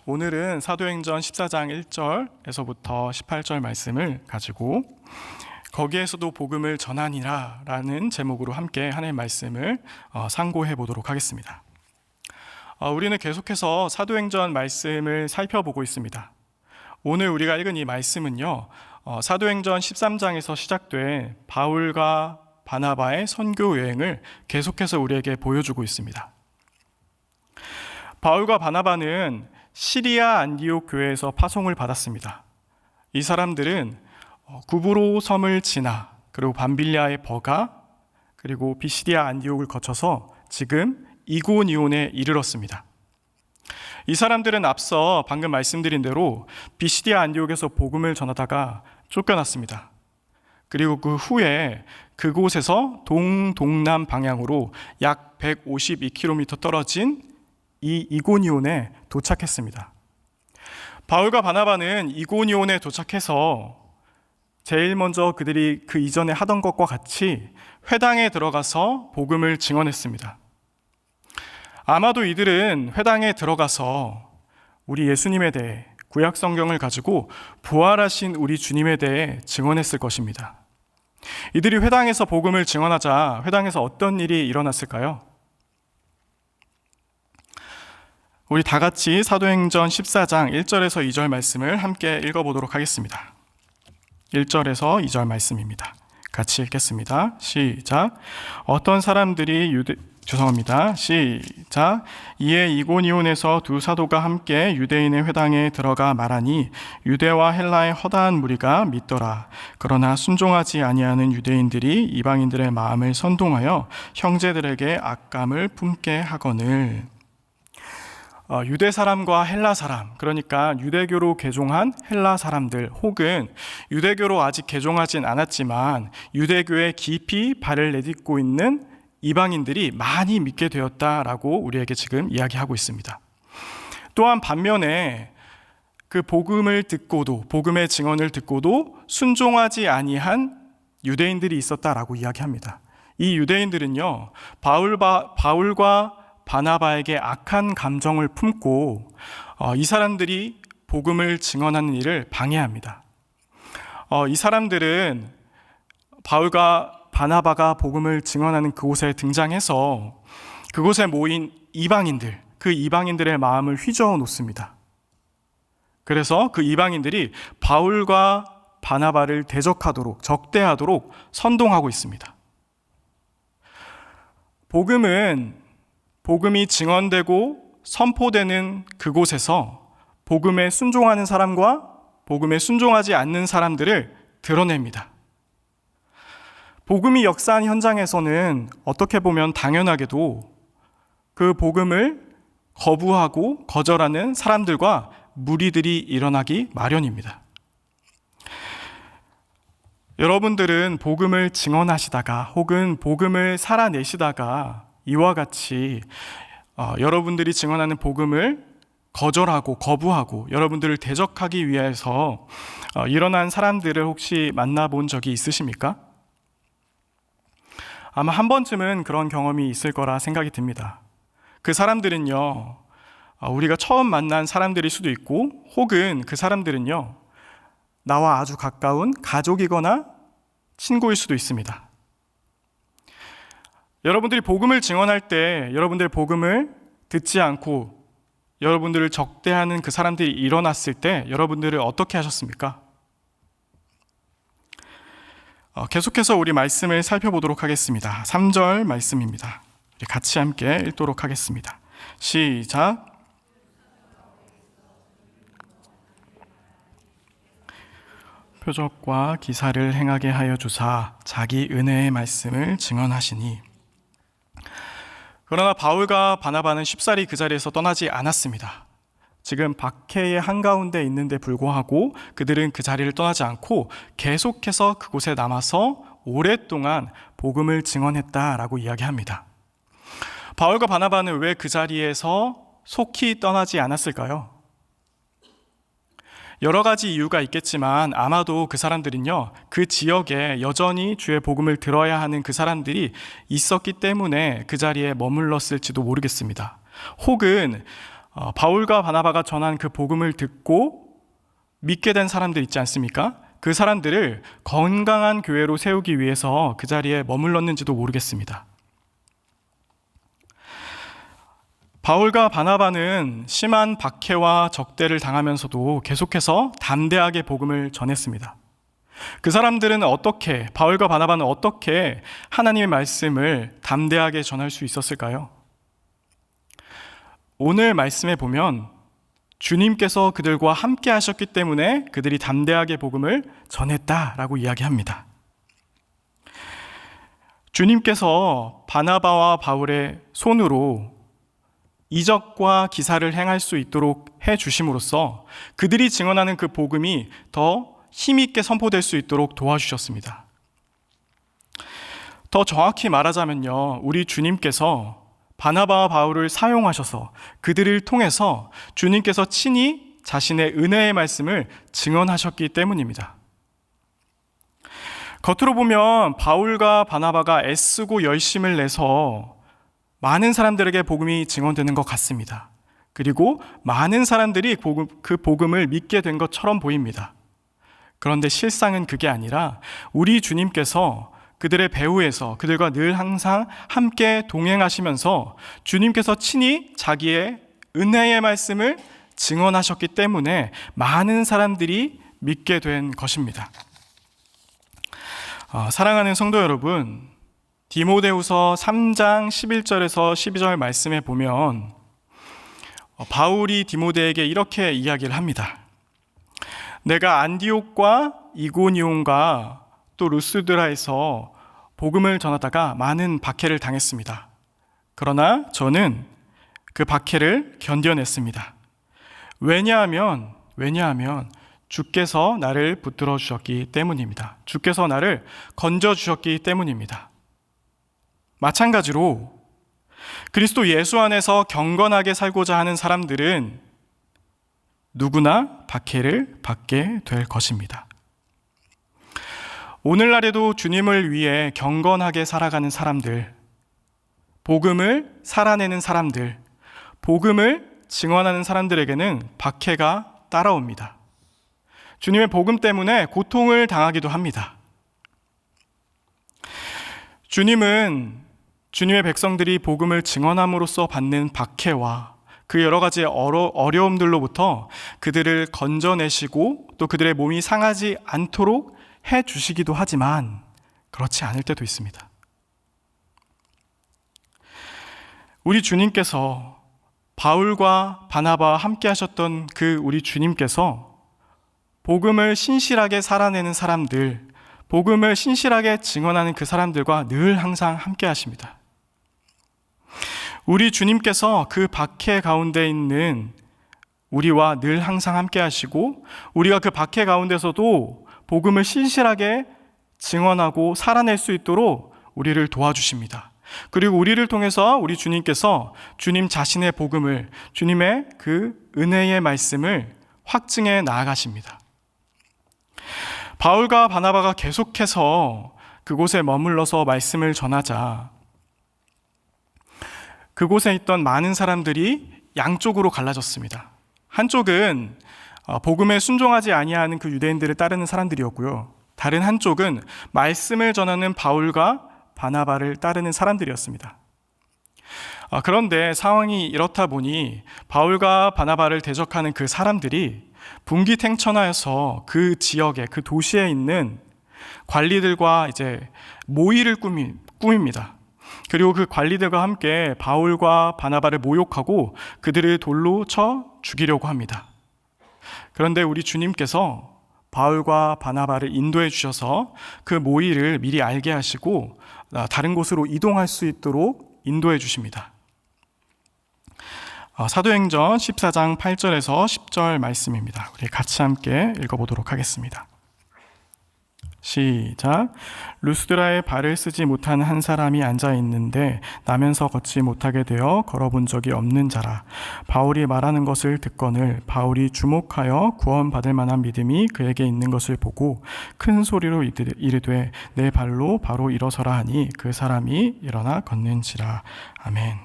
오늘은 사도행전 14장 1절에서부터 18절 말씀을 가지고 거기에서도 복음을 전하니라 라는 제목으로 함께 하나님의 말씀을 상고해 보도록 하겠습니다. 우리는 계속해서 사도행전 말씀을 살펴보고 있습니다. 오늘 우리가 읽은 이 말씀은요, 사도행전 13장에서 시작된 바울과 바나바의 선교 여행을 계속해서 우리에게 보여주고 있습니다. 바울과 바나바는 시리아 안디옥 교회에서 파송을 받았습니다. 이 사람들은 구브로 섬을 지나 그리고 밤빌리아의 버가 그리고 비시디아 안디옥을 거쳐서 지금 이고니온에 이르렀습니다. 이 사람들은 앞서 방금 말씀드린 대로 비시디아 안디옥에서 복음을 전하다가 쫓겨났습니다. 그리고 그 후에 그곳에서 동동남 방향으로 약 152km 떨어진 이 이고니온에 도착했습니다. 바울과 바나바는 이고니온에 도착해서 제일 먼저 그들이 그 이전에 하던 것과 같이 회당에 들어가서 복음을 증언했습니다. 아마도 이들은 회당에 들어가서 우리 예수님에 대해 구약 성경을 가지고 부활하신 우리 주님에 대해 증언했을 것입니다. 이들이 회당에서 복음을 증언하자 회당에서 어떤 일이 일어났을까요? 우리 다 같이 사도행전 14장 1절에서 2절 말씀을 함께 읽어보도록 하겠습니다. 1절에서 2절 말씀입니다. 같이 읽겠습니다. 시작. 어떤 사람들이 시작. 이에 이고니온에서 두 사도가 함께 유대인의 회당에 들어가 말하니 유대와 헬라의 허다한 무리가 믿더라. 그러나 순종하지 아니하는 유대인들이 이방인들의 마음을 선동하여 형제들에게 악감을 품게 하거늘. 유대 사람과 헬라 사람, 그러니까 유대교로 개종한 헬라 사람들 혹은 유대교로 아직 개종하진 않았지만 유대교에 깊이 발을 내딛고 있는 이방인들이 많이 믿게 되었다라고 우리에게 지금 이야기하고 있습니다. 또한 반면에 그 복음을 듣고도, 복음의 증언을 듣고도 순종하지 아니한 유대인들이 있었다라고 이야기합니다. 이 유대인들은요, 바울과 바나바에게 악한 감정을 품고 이 사람들이 복음을 증언하는 일을 방해합니다. 이 사람들은 바울과 바나바가 복음을 증언하는 그곳에 등장해서 그곳에 모인 이방인들, 그 이방인들의 마음을 휘저어 놓습니다. 그래서 그 이방인들이 바울과 바나바를 대적하도록, 적대하도록 선동하고 있습니다. 복음이 증언되고 선포되는 그곳에서 복음에 순종하는 사람과 복음에 순종하지 않는 사람들을 드러냅니다. 복음이 역사한 현장에서는 어떻게 보면 당연하게도 그 복음을 거부하고 거절하는 사람들과 무리들이 일어나기 마련입니다. 여러분들은 복음을 증언하시다가 혹은 복음을 살아내시다가 이와 같이 여러분들이 증언하는 복음을 거절하고 거부하고 여러분들을 대적하기 위해서 일어난 사람들을 혹시 만나본 적이 있으십니까? 아마 한 번쯤은 그런 경험이 있을 거라 생각이 듭니다. 그 사람들은요, 우리가 처음 만난 사람들일 수도 있고 혹은 그 사람들은요, 나와 아주 가까운 가족이거나 친구일 수도 있습니다. 여러분들이 복음을 증언할 때 여러분들의 복음을 듣지 않고 여러분들을 적대하는 그 사람들이 일어났을 때 여러분들을 어떻게 하셨습니까? 계속해서 우리 말씀을 살펴보도록 하겠습니다. 3절 말씀입니다. 우리 같이 함께 읽도록 하겠습니다. 시작. 표적과 기사를 행하게 하여 주사 자기 은혜의 말씀을 증언하시니. 그러나 바울과 바나바는 쉽사리 그 자리에서 떠나지 않았습니다. 지금 박해의 한가운데 있는데 불구하고 그들은 그 자리를 떠나지 않고 계속해서 그곳에 남아서 오랫동안 복음을 증언했다라고 이야기합니다. 바울과 바나바는 왜 그 자리에서 속히 떠나지 않았을까요? 여러 가지 이유가 있겠지만 아마도 그 사람들은요, 그 지역에 여전히 주의 복음을 들어야 하는 그 사람들이 있었기 때문에 그 자리에 머물렀을지도 모르겠습니다. 혹은 바울과 바나바가 전한 그 복음을 듣고 믿게 된 사람들 있지 않습니까? 그 사람들을 건강한 교회로 세우기 위해서 그 자리에 머물렀는지도 모르겠습니다. 바울과 바나바는 심한 박해와 적대를 당하면서도 계속해서 담대하게 복음을 전했습니다. 그 사람들은 바울과 바나바는 어떻게 하나님의 말씀을 담대하게 전할 수 있었을까요? 오늘 말씀에 보면 주님께서 그들과 함께 하셨기 때문에 그들이 담대하게 복음을 전했다라고 이야기합니다. 주님께서 바나바와 바울의 손으로 이적과 기사를 행할 수 있도록 해주심으로써 그들이 증언하는 그 복음이 더 힘있게 선포될 수 있도록 도와주셨습니다. 더 정확히 말하자면요, 우리 주님께서 바나바와 바울을 사용하셔서 그들을 통해서 주님께서 친히 자신의 은혜의 말씀을 증언하셨기 때문입니다. 겉으로 보면 바울과 바나바가 애쓰고 열심을 내서 많은 사람들에게 복음이 증언되는 것 같습니다. 그리고 많은 사람들이 그 복음을 믿게 된 것처럼 보입니다. 그런데 실상은 그게 아니라 우리 주님께서 그들의 배후에서 그들과 늘 항상 함께 동행하시면서 주님께서 친히 자기의 은혜의 말씀을 증언하셨기 때문에 많은 사람들이 믿게 된 것입니다. 사랑하는 성도 여러분, 디모데후서 3장 11절에서 12절 말씀에 보면 바울이 디모데에게 이렇게 이야기를 합니다. 내가 안디옥과 이고니온과 또 루스드라에서 복음을 전하다가 많은 박해를 당했습니다. 그러나 저는 그 박해를 견뎌냈습니다. 왜냐하면 주께서 나를 붙들어 주셨기 때문입니다. 주께서 나를 건져 주셨기 때문입니다. 마찬가지로 그리스도 예수 안에서 경건하게 살고자 하는 사람들은 누구나 박해를 받게 될 것입니다. 오늘날에도 주님을 위해 경건하게 살아가는 사람들, 복음을 살아내는 사람들, 복음을 증언하는 사람들에게는 박해가 따라옵니다. 주님의 복음 때문에 고통을 당하기도 합니다. 주님은 주님의 백성들이 복음을 증언함으로써 받는 박해와 그 여러 가지 어려움들로부터 그들을 건져내시고 또 그들의 몸이 상하지 않도록 해주시기도 하지만 그렇지 않을 때도 있습니다. 우리 주님께서 바울과 바나바와 함께 하셨던 그 우리 주님께서 복음을 신실하게 살아내는 사람들, 복음을 신실하게 증언하는 그 사람들과 늘 항상 함께 하십니다. 우리 주님께서 그 박해 가운데 있는 우리와 늘 항상 함께 하시고 우리가 그 박해 가운데서도 복음을 신실하게 증언하고 살아낼 수 있도록 우리를 도와주십니다. 그리고 우리를 통해서 우리 주님께서 주님 자신의 복음을, 주님의 그 은혜의 말씀을 확증해 나아가십니다. 바울과 바나바가 계속해서 그곳에 머물러서 말씀을 전하자 그곳에 있던 많은 사람들이 양쪽으로 갈라졌습니다. 한쪽은 복음에 순종하지 아니하는 그 유대인들을 따르는 사람들이었고요. 다른 한쪽은 말씀을 전하는 바울과 바나바를 따르는 사람들이었습니다. 그런데 상황이 이렇다 보니 바울과 바나바를 대적하는 그 사람들이 분기탱천하여서 그 지역에, 그 도시에 있는 관리들과 이제 모의를 꾸밉니다. 그리고 그 관리들과 함께 바울과 바나바를 모욕하고 그들을 돌로 쳐 죽이려고 합니다. 그런데 우리 주님께서 바울과 바나바를 인도해 주셔서 그 모의를 미리 알게 하시고 다른 곳으로 이동할 수 있도록 인도해 주십니다. 사도행전 14장 8절에서 10절 말씀입니다. 우리 같이 함께 읽어보도록 하겠습니다. 시작. 루스드라에 발을 쓰지 못한 한 사람이 앉아 있는데 나면서 걷지 못하게 되어 걸어본 적이 없는 자라. 바울이 말하는 것을 듣거늘 바울이 주목하여 구원받을 만한 믿음이 그에게 있는 것을 보고 큰 소리로 이르되 내 발로 바로 일어서라 하니 그 사람이 일어나 걷는지라. 아멘.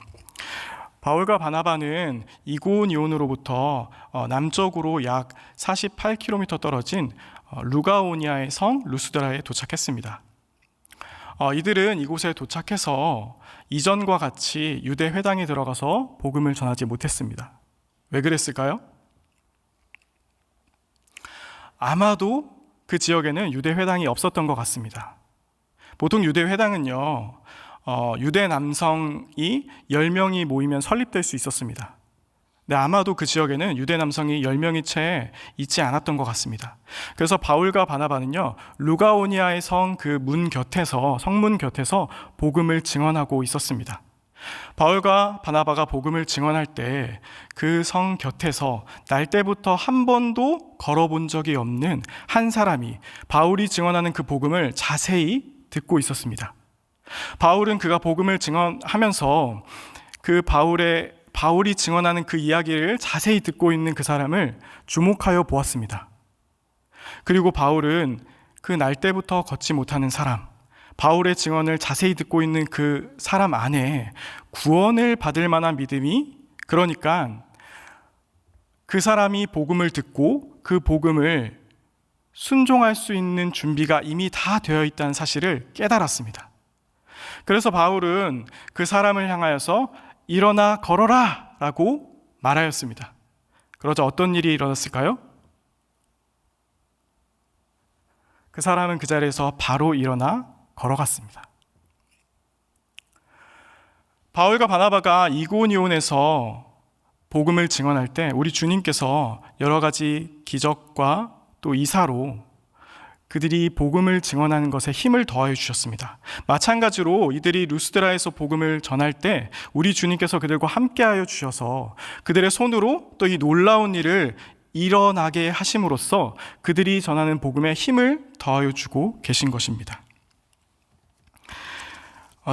바울과 바나바는 이고니온으로부터 남쪽으로 약 48km 떨어진 루가오니아의 성 루스드라에 도착했습니다. 이들은 이곳에 도착해서 이전과 같이 유대 회당에 들어가서 복음을 전하지 못했습니다. 왜 그랬을까요? 아마도 그 지역에는 유대 회당이 없었던 것 같습니다. 보통 유대 회당은요, 유대 남성이 10명이 모이면 설립될 수 있었습니다. 근데 아마도 그 지역에는 유대 남성이 10명이 채 있지 않았던 것 같습니다. 그래서 바울과 바나바는요, 루가오니아의 성 그 문 곁에서, 성문 곁에서 복음을 증언하고 있었습니다. 바울과 바나바가 복음을 증언할 때 그 성 곁에서 날 때부터 한 번도 걸어본 적이 없는 한 사람이 바울이 증언하는 그 복음을 자세히 듣고 있었습니다. 바울은 그가 복음을 증언하면서 그 바울이 증언하는 그 이야기를 자세히 듣고 있는 그 사람을 주목하여 보았습니다. 그리고 바울은 그 날 때부터 걷지 못하는 사람, 바울의 증언을 자세히 듣고 있는 그 사람 안에 구원을 받을 만한 믿음이, 그러니까 그 사람이 복음을 듣고 그 복음을 순종할 수 있는 준비가 이미 다 되어 있다는 사실을 깨달았습니다. 그래서 바울은 그 사람을 향하여서 일어나 걸어라 라고 말하였습니다. 그러자 어떤 일이 일어났을까요? 그 사람은 그 자리에서 바로 일어나 걸어갔습니다. 바울과 바나바가 이고니온에서 복음을 증언할 때 우리 주님께서 여러 가지 기적과 또 이사로 그들이 복음을 증언하는 것에 힘을 더하여 주셨습니다. 마찬가지로 이들이 루스드라에서 복음을 전할 때 우리 주님께서 그들과 함께하여 주셔서 그들의 손으로 또 이 놀라운 일을 일어나게 하심으로써 그들이 전하는 복음에 힘을 더하여 주고 계신 것입니다.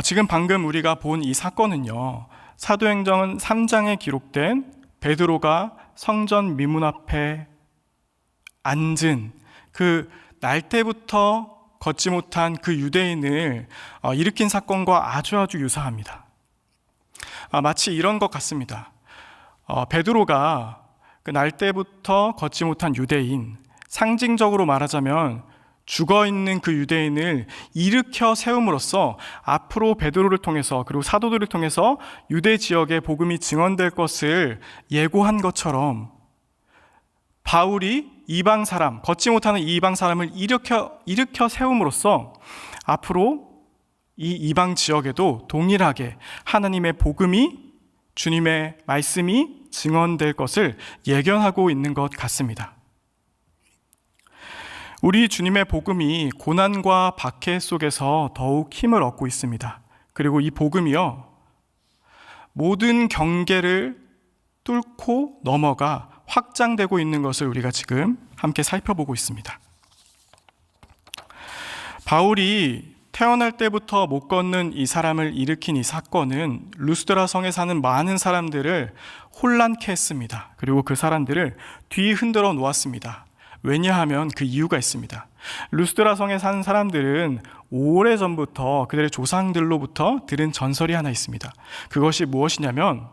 지금 방금 우리가 본 이 사건은요, 사도행전 3장에 기록된 베드로가 성전 미문 앞에 앉은 그 날 때부터 걷지 못한 그 유대인을 일으킨 사건과 아주 유사합니다. 마치 이런 것 같습니다. 베드로가 그 날 때부터 걷지 못한 유대인, 상징적으로 말하자면 죽어있는 그 유대인을 일으켜 세움으로써 앞으로 베드로를 통해서 그리고 사도들을 통해서 유대 지역에 복음이 증언될 것을 예고한 것처럼 바울이 이방 사람, 걷지 못하는 이방 사람을 일으켜 세움으로써 앞으로 이 이방 지역에도 동일하게 하나님의 복음이, 주님의 말씀이 증언될 것을 예견하고 있는 것 같습니다. 우리 주님의 복음이 고난과 박해 속에서 더욱 힘을 얻고 있습니다. 그리고 이 복음이요, 모든 경계를 뚫고 넘어가 확장되고 있는 것을 우리가 지금 함께 살펴보고 있습니다. 바울이 태어날 때부터 못 걷는 이 사람을 일으킨 이 사건은 루스드라 성에 사는 많은 사람들을 혼란케 했습니다. 그리고 그 사람들을 뒤흔들어 놓았습니다. 왜냐하면 그 이유가 있습니다. 루스드라 성에 사는 사람들은 오래전부터 그들의 조상들로부터 들은 전설이 하나 있습니다. 그것이 무엇이냐면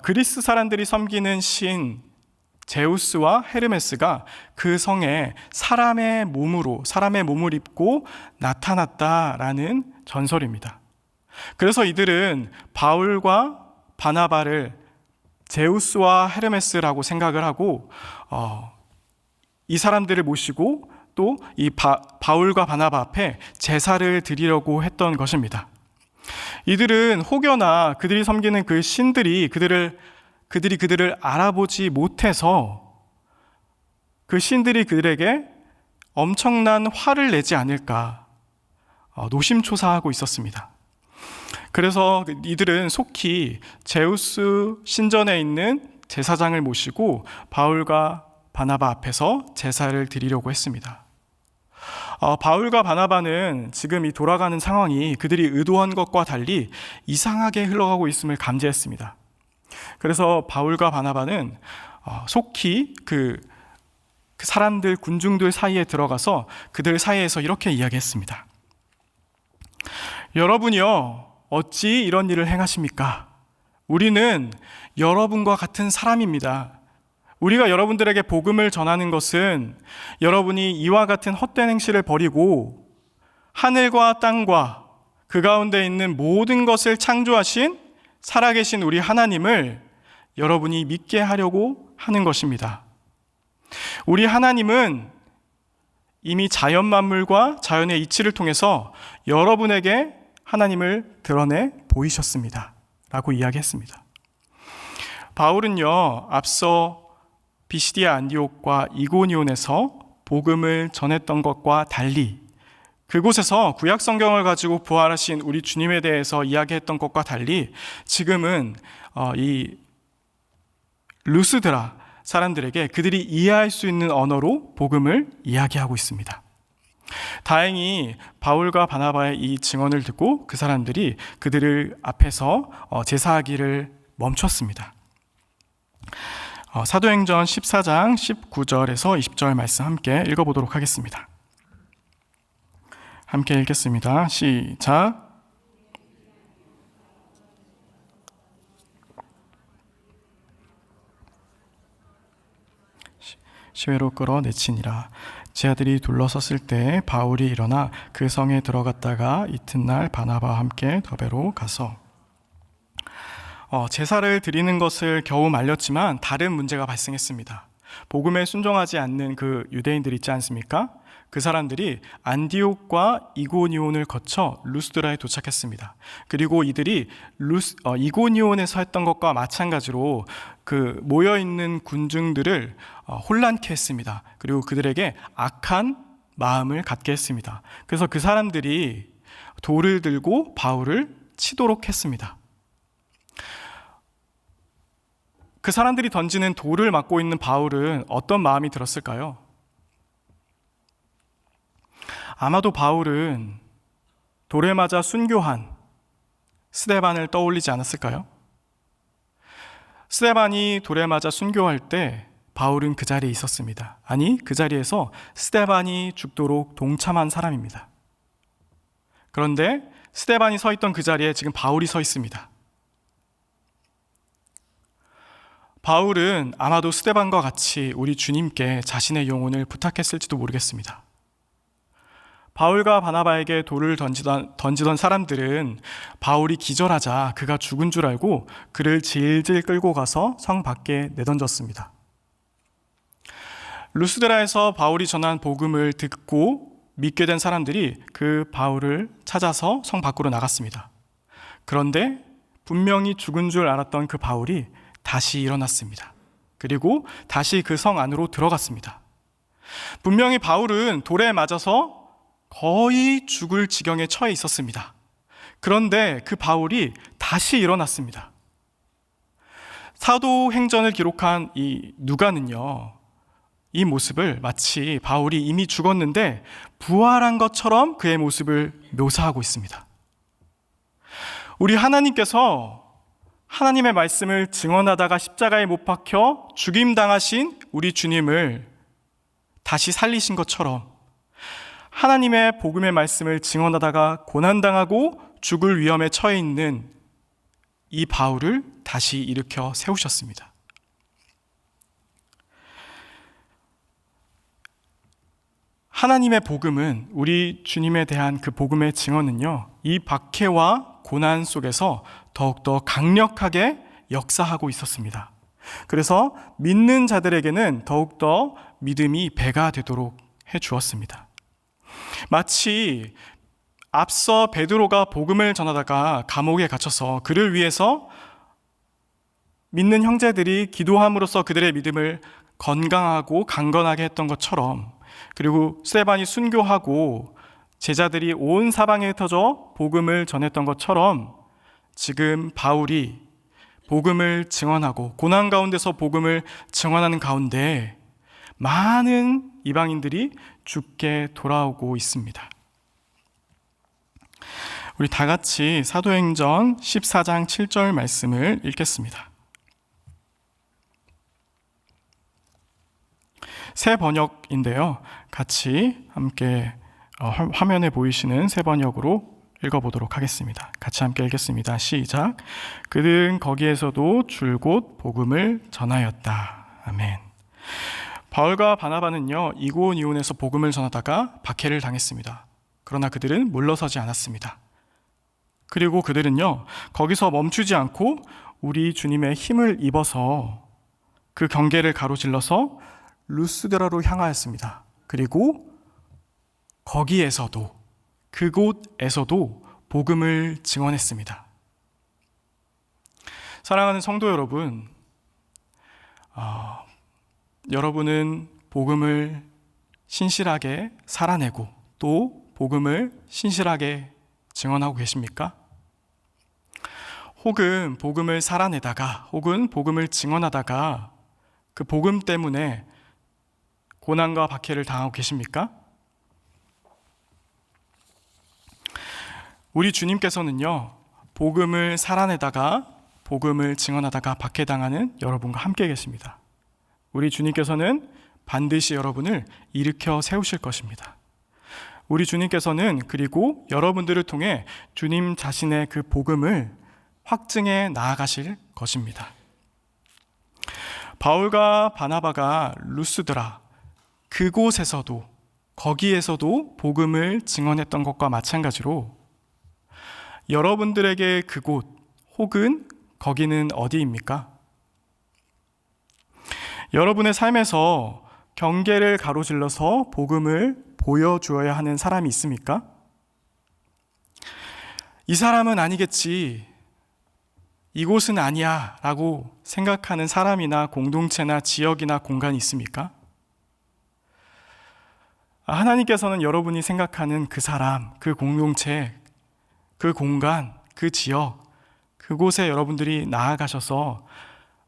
그리스 사람들이 섬기는 신 제우스와 헤르메스가 그 성에 사람의 몸을 입고 나타났다라는 전설입니다. 그래서 이들은 바울과 바나바를 제우스와 헤르메스라고 생각을 하고 이 사람들을 모시고 또 이 바울과 바나바 앞에 제사를 드리려고 했던 것입니다. 이들은 혹여나 그들이 섬기는 그 신들이 그들을 알아보지 못해서 그 신들이 그들에게 엄청난 화를 내지 않을까 노심초사하고 있었습니다. 그래서 이들은 속히 제우스 신전에 있는 제사장을 모시고 바울과 바나바 앞에서 제사를 드리려고 했습니다. 바울과 바나바는 지금 이 돌아가는 상황이 그들이 의도한 것과 달리 이상하게 흘러가고 있음을 감지했습니다. 그래서 바울과 바나바는 속히 그 사람들, 군중들 사이에 들어가서 그들 사이에서 이렇게 이야기했습니다. 여러분이요, 어찌 이런 일을 행하십니까? 우리는 여러분과 같은 사람입니다. 우리가 여러분들에게 복음을 전하는 것은 여러분이 이와 같은 헛된 행실을 버리고 하늘과 땅과 그 가운데 있는 모든 것을 창조하신 살아계신 우리 하나님을 여러분이 믿게 하려고 하는 것입니다. 우리 하나님은 이미 자연 만물과 자연의 이치를 통해서 여러분에게 하나님을 드러내 보이셨습니다. 라고 이야기했습니다. 바울은요, 앞서 비시디아 안디옥과 이고니온에서 복음을 전했던 것과 달리 그곳에서 구약 성경을 가지고 부활하신 우리 주님에 대해서 이야기했던 것과 달리 지금은 이 루스드라 사람들에게 그들이 이해할 수 있는 언어로 복음을 이야기하고 있습니다. 다행히 바울과 바나바의 이 증언을 듣고 그 사람들이 그들을 앞에서 제사하기를 멈췄습니다. 사도행전 14장 19절에서 20절 말씀 함께 읽어보도록 하겠습니다. 함께 읽겠습니다. 시작. 시외로 끌어내치니라. 제 아들이 둘러섰을 때 바울이 일어나 그 성에 들어갔다가 이튿날 바나바와 함께 더베로 가서 제사를 드리는 것을 겨우 말렸지만 다른 문제가 발생했습니다. 복음에 순종하지 않는 그 유대인들 있지 않습니까? 그 사람들이 안디옥과 이고니온을 거쳐 루스드라에 도착했습니다. 그리고 이들이 이고니온에서 했던 것과 마찬가지로 그 모여있는 군중들을 혼란케 했습니다. 그리고 그들에게 악한 마음을 갖게 했습니다. 그래서 그 사람들이 돌을 들고 바울을 치도록 했습니다. 그 사람들이 던지는 돌을 맞고 있는 바울은 어떤 마음이 들었을까요? 아마도 바울은 돌에 맞아 순교한 스데반을 떠올리지 않았을까요? 스데반이 돌에 맞아 순교할 때 바울은 그 자리에 있었습니다. 아니, 그 자리에서 스데반이 죽도록 동참한 사람입니다. 그런데 스데반이 서 있던 그 자리에 지금 바울이 서 있습니다. 바울은 아마도 스데반과 같이 우리 주님께 자신의 영혼을 부탁했을지도 모르겠습니다. 바울과 바나바에게 돌을 던지던 사람들은 바울이 기절하자 그가 죽은 줄 알고 그를 질질 끌고 가서 성 밖에 내던졌습니다. 루스드라에서 바울이 전한 복음을 듣고 믿게 된 사람들이 그 바울을 찾아서 성 밖으로 나갔습니다. 그런데 분명히 죽은 줄 알았던 그 바울이 다시 일어났습니다. 그리고 다시 그 성 안으로 들어갔습니다. 분명히 바울은 돌에 맞아서 거의 죽을 지경에 처해 있었습니다. 그런데 그 바울이 다시 일어났습니다. 사도행전을 기록한 이 누가는요, 이 모습을 마치 바울이 이미 죽었는데 부활한 것처럼 그의 모습을 묘사하고 있습니다. 우리 하나님께서 하나님의 말씀을 증언하다가 십자가에 못 박혀 죽임당하신 우리 주님을 다시 살리신 것처럼 하나님의 복음의 말씀을 증언하다가 고난당하고 죽을 위험에 처해 있는 이 바울을 다시 일으켜 세우셨습니다. 하나님의 복음은, 우리 주님에 대한 그 복음의 증언은요, 이 박해와 고난 속에서 더욱더 강력하게 역사하고 있었습니다. 그래서 믿는 자들에게는 더욱더 믿음이 배가 되도록 해주었습니다. 마치 앞서 베드로가 복음을 전하다가 감옥에 갇혀서 그를 위해서 믿는 형제들이 기도함으로써 그들의 믿음을 건강하고 강건하게 했던 것처럼, 그리고 스데반이 순교하고 제자들이 온 사방에 흩어져 복음을 전했던 것처럼 지금 바울이 복음을 증언하고 고난 가운데서 복음을 증언하는 가운데 많은 이방인들이 죽게 돌아오고 있습니다. 우리 다 같이 사도행전 14장 7절 말씀을 읽겠습니다. 새 번역인데요, 같이 함께 화면에 보이시는 새 번역으로 읽어보도록 하겠습니다. 같이 함께 읽겠습니다. 시작. 그들은 거기에서도 줄곧 복음을 전하였다. 아멘. 바울과 바나바는요, 이고니온에서 복음을 전하다가 박해를 당했습니다. 그러나 그들은 물러서지 않았습니다. 그리고 그들은요, 거기서 멈추지 않고 우리 주님의 힘을 입어서 그 경계를 가로질러서 루스드라로 향하였습니다. 그리고 거기에서도, 그곳에서도 복음을 증언했습니다. 사랑하는 성도 여러분, 여러분은 복음을 신실하게 살아내고 또 복음을 신실하게 증언하고 계십니까? 혹은 복음을 살아내다가 혹은 복음을 증언하다가 그 복음 때문에 고난과 박해를 당하고 계십니까? 우리 주님께서는요, 복음을 살아내다가 복음을 증언하다가 박해당하는 여러분과 함께 계십니다. 우리 주님께서는 반드시 여러분을 일으켜 세우실 것입니다. 우리 주님께서는 그리고 여러분들을 통해 주님 자신의 그 복음을 확증해 나아가실 것입니다. 바울과 바나바가 루스드라, 그곳에서도, 거기에서도 복음을 증언했던 것과 마찬가지로 여러분들에게 그곳 혹은 거기는 어디입니까? 여러분의 삶에서 경계를 가로질러서 복음을 보여주어야 하는 사람이 있습니까? 이 사람은 아니겠지, 이곳은 아니야 라고 생각하는 사람이나 공동체나 지역이나 공간이 있습니까? 하나님께서는 여러분이 생각하는 그 사람, 그 공동체, 그 공간, 그 지역, 그곳에 여러분들이 나아가셔서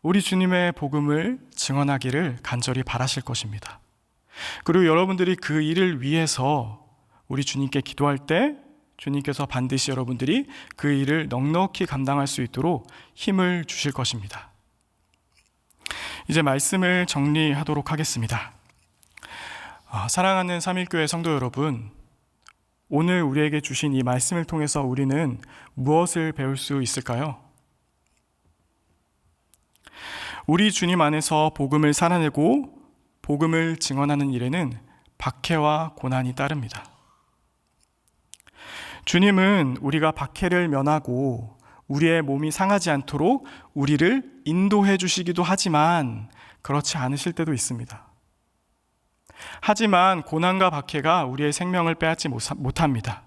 우리 주님의 복음을 증언하기를 간절히 바라실 것입니다. 그리고 여러분들이 그 일을 위해서 우리 주님께 기도할 때 주님께서 반드시 여러분들이 그 일을 넉넉히 감당할 수 있도록 힘을 주실 것입니다. 이제 말씀을 정리하도록 하겠습니다. 사랑하는 삼일교회 성도 여러분, 오늘 우리에게 주신 이 말씀을 통해서 우리는 무엇을 배울 수 있을까요? 우리 주님 안에서 복음을 살아내고 복음을 증언하는 일에는 박해와 고난이 따릅니다. 주님은 우리가 박해를 면하고 우리의 몸이 상하지 않도록 우리를 인도해 주시기도 하지만 그렇지 않으실 때도 있습니다. 하지만 고난과 박해가 우리의 생명을 빼앗지 못합니다.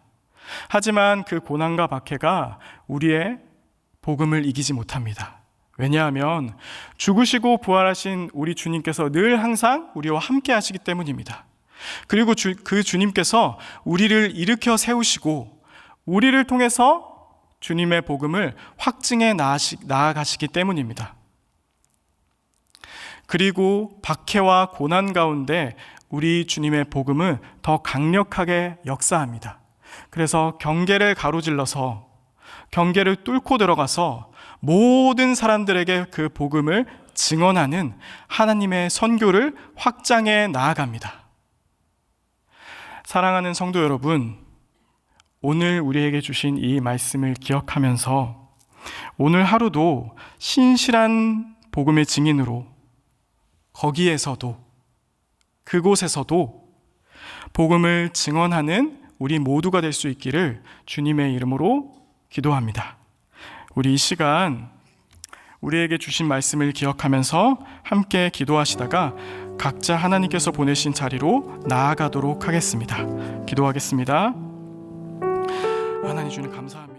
하지만 그 고난과 박해가 우리의 복음을 이기지 못합니다. 왜냐하면 죽으시고 부활하신 우리 주님께서 늘 항상 우리와 함께 하시기 때문입니다. 그리고 그 주님께서 우리를 일으켜 세우시고 우리를 통해서 주님의 복음을 확증해 나아가시기 때문입니다. 그리고 박해와 고난 가운데 우리 주님의 복음은 더 강력하게 역사합니다. 그래서 경계를 가로질러서 경계를 뚫고 들어가서 모든 사람들에게 그 복음을 증언하는 하나님의 선교를 확장해 나아갑니다. 사랑하는 성도 여러분, 오늘 우리에게 주신 이 말씀을 기억하면서 오늘 하루도 신실한 복음의 증인으로 거기에서도 그곳에서도 복음을 증언하는 우리 모두가 될 수 있기를 주님의 이름으로 기도합니다. 우리 이 시간 우리에게 주신 말씀을 기억하면서 함께 기도하시다가 각자 하나님께서 보내신 자리로 나아가도록 하겠습니다. 기도하겠습니다. 하나님 주님 감사합니다.